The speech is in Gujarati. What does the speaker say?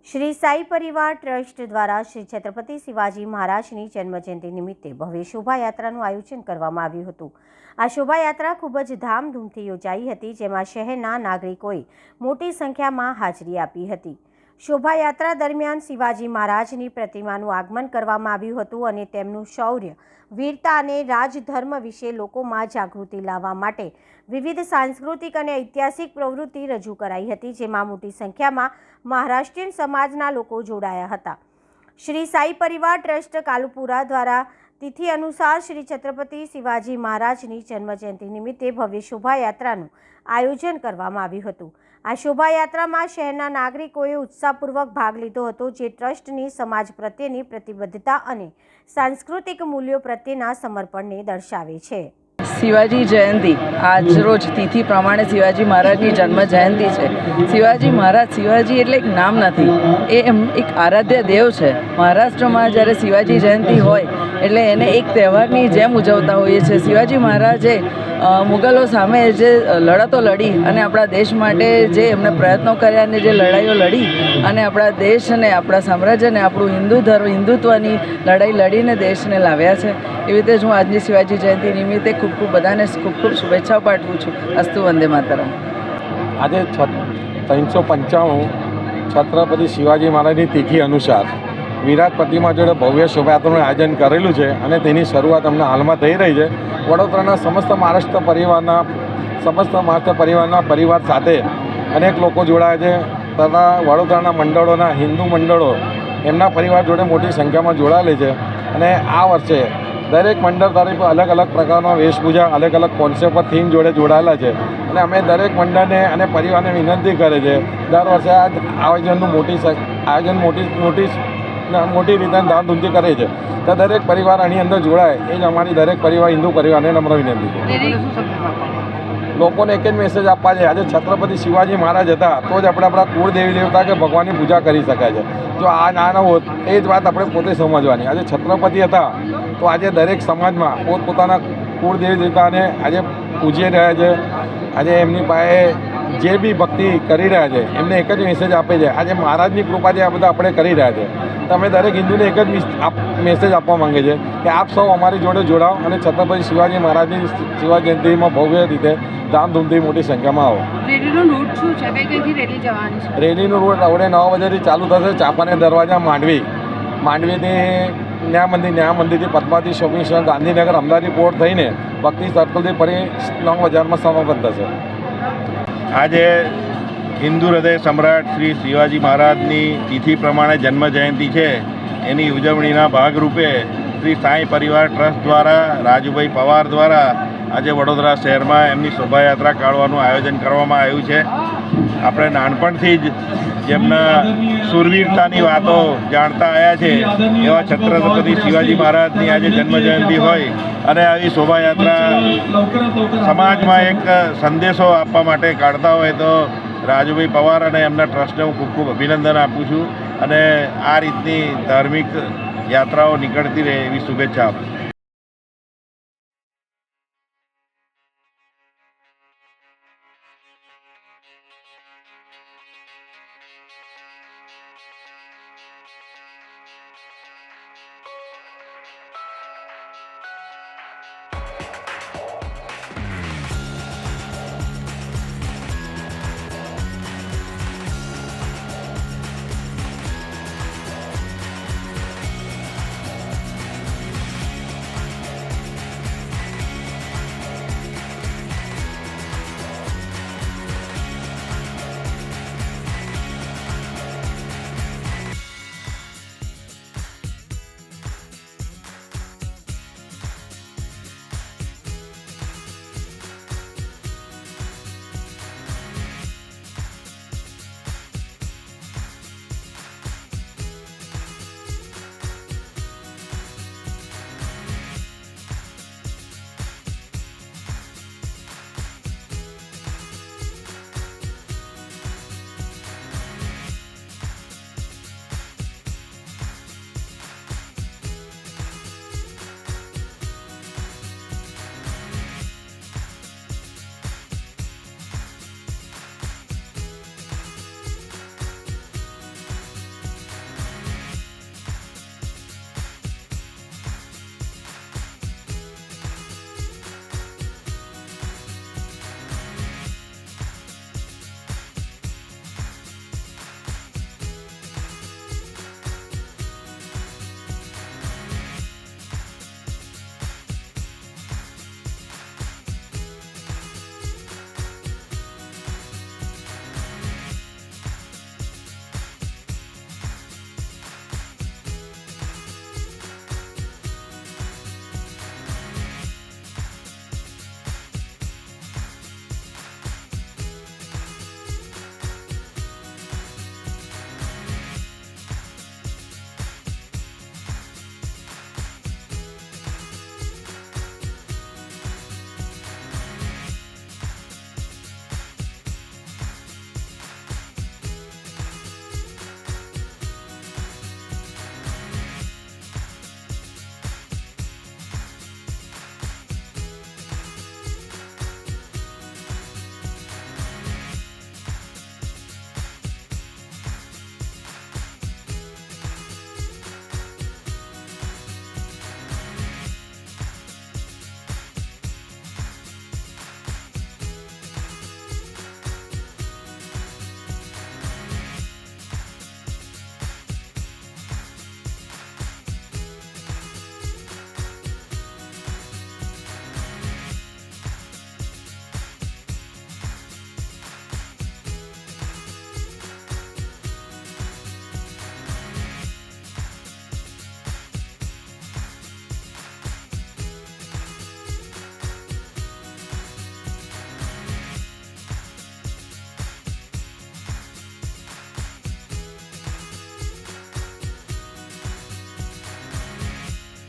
શ્રી સાઈ પરિવાર ટ્રસ્ટ દ્વારા શ્રી છત્રપતિ શિવાજી મહારાજની જન્મજયંતિ નિમિત્તે ભવ્ય શોભાયાત્રાનું આયોજન કરવામાં આવ્યું હતું। આ શોભાયાત્રા ખૂબ જ ધામધૂમથી યોજાઈ હતી, જેમાં શહેરના નાગરિકોએ મોટી સંખ્યામાં હાજરી આપી હતી। શોભાયાત્રા દરમિયાન શિવાજી મહારાજની પ્રતિમાનું આગમન કરવામાં આવ્યું હતું અને તેમનું શૌર્ય, વીરતા અને રાજધર્મ વિશે લોકોમાં જાગૃતિ લાવવા માટે વિવિધ સાંસ્કૃતિક અને ઐતિહાસિક પ્રવૃત્તિ રજૂ કરાઈ હતી, જેમાં મોટી સંખ્યામાં મહારાષ્ટ્રીયન સમાજના લોકો જોડાયા હતા। શ્રી સાઈ પરિવાર ટ્રસ્ટ કાલુપુરા દ્વારા તિથિ અનુસાર શ્રી છત્રપતિ શિવાજી મહારાજની જન્મજયંતિ નિમિત્તે ભવ્ય શોભાયાત્રાનું આયોજન કરવામાં આવ્યું હતું। આ શોભાયાત્રામાં શહેરના નાગરિકોએ ઉત્સાહપૂર્વક ભાગ લીધો હતો, જે ટ્રસ્ટની સમાજ પ્રત્યેની પ્રતિબદ્ધતા અને સાંસ્કૃતિક મૂલ્યો પ્રત્યેના સમર્પણને દર્શાવે છે। શિવાજી જયંતિ આજરોજ તિથિ પ્રમાણે શિવાજી મહારાજની જન્મ જયંતિ છે। શિવાજી મહારાજ, શિવાજી એટલે એક નામ નથી, એ એક આરાધ્ય દેવ છે। મહારાષ્ટ્રમાં જ્યારે શિવાજી જયંતિ હોય એટલે એને એક તહેવારની જેમ ઉજવતા હોઈએ છીએ। શિવાજી મહારાજે મુગલો સામે જે લડતો લડી અને આપણા દેશ માટે જે એમને પ્રયત્નો કર્યા અને જે લડાઈઓ લડી અને આપણા દેશ અને આપણા સામ્રાજ્યને, આપણું હિન્દુત્વની લડાઈ લડીને દેશને લાવ્યા છે। એવી રીતે હું આજની શિવાજી જયંતિ નિમિત્તે ખૂબ બધાને ખૂબ શુભેચ્છાઓ પાઠવું છું। અસ્તુ, વંદે માતરમ। આજે 395 છત્રપતિ શિવાજી મહારાજની તિથિ અનુસાર વિરાટ પ્રતિમા જોડે ભવ્ય શોભાયાત્રાનું આયોજન કરેલું છે અને તેની શરૂઆત અમને હાલમાં થઈ રહી છે। વડોદરાના સમસ્ત મહારાષ્ટ્ર પરિવારના પરિવાર સાથે અનેક લોકો જોડાયા છે તથા વડોદરાના મંડળોના હિન્દુ મંડળો એમના પરિવાર જોડે મોટી સંખ્યામાં જોડાયેલી છે અને આ વર્ષે દરેક મંડળ તરફ અલગ અલગ પ્રકારના વેશભૂષા, અલગ અલગ કોન્સેપ્ટ પર થીમ જોડે જોડાયેલા છે અને અમે દરેક મંડળને અને પરિવારને વિનંતી કરે છે દર વર્ષે આ આયોજનનું મોટી રીતે ધામધૂમથી કરે છે તો દરેક પરિવાર આની અંદર જોડાય એ જ અમારી દરેક પરિવાર, હિન્દુ પરિવારને નમ્ર વિનંતી છે। લોકોને એક જ મેસેજ આપવા છે, આજે છત્રપતિ શિવાજી મહારાજ હતા તો જ આપણે આપણા કુળદેવી દેવતા કે ભગવાનની પૂજા કરી શકાય છે। જો આ ના હોત એ જ વાત આપણે પોતે સમજવાની। આજે છત્રપતિ હતા તો આજે દરેક સમાજમાં પોતપોતાના કુળદેવી દેવતાને આજે પૂજી રહ્યા છે। આજે એમની પાસે જે બી ભક્તિ કરી રહ્યા છે એમને એક જ મેસેજ આપે છે, આજે મહારાજની કૃપાથી આ બધા આપણે કરી રહ્યા છે। તો અમે દરેક હિન્દુને એક જ મેસેજ આપવા માંગે છે કે આપ સૌ અમારી જોડે જોડાઓ અને છત્રપતિ શિવાજી મહારાજની શિવાજી જયંતિમાં ભવ્ય રીતે ધામધૂમથી મોટી સંખ્યામાં આવો। રેલીનો રૂટ શું છે? કઈ કઈથી રેલી જવાની છે? રેલીનો રૂટ હવે 9 વાગ્યાથી ચાલુ થશે। ચાંપાનેર દરવાજા માંડવીથી ન્યાય મંદિરથી Padmavati shopping centre, Gandhinagar, Ahmedabad port થઈને ભક્તિ સર્કલથી ફરી 9 બજારમાં સમાપન થશે। આજે હિન્દુ હૃદય સમ્રાટ શ્રી શિવાજી મહારાજની તિથિ પ્રમાણે જન્મ જયંતિ છે, એની ઉજવણીના ભાગરૂપે શ્રી સાઈ પરિવાર ટ્રસ્ટ દ્વારા, રાજુભાઈ પવાર દ્વારા આજે વડોદરા શહેરમાં એમની શોભાયાત્રા કાઢવાનું આયોજન કરવામાં આવ્યું છે। આપણે નાનપણથી જ જેમના શૂરવીરતાની વાતો જાણતા આવ્યા છે એવા છત્રપતિ શિવાજી મહારાજની આજે જન્મજયંતિ હોય અને આવી શોભાયાત્રા સમાજમાં એક સંદેશો આપવા માટે કાઢતા હોય તો રાજુભાઈ પવાર અને એમના ટ્રસ્ટને હું ખૂબ ખૂબ અભિનંદન આપું છું અને આ રીતની ધાર્મિક યાત્રાઓ નીકળતી રહે એવી શુભેચ્છા આપું છું।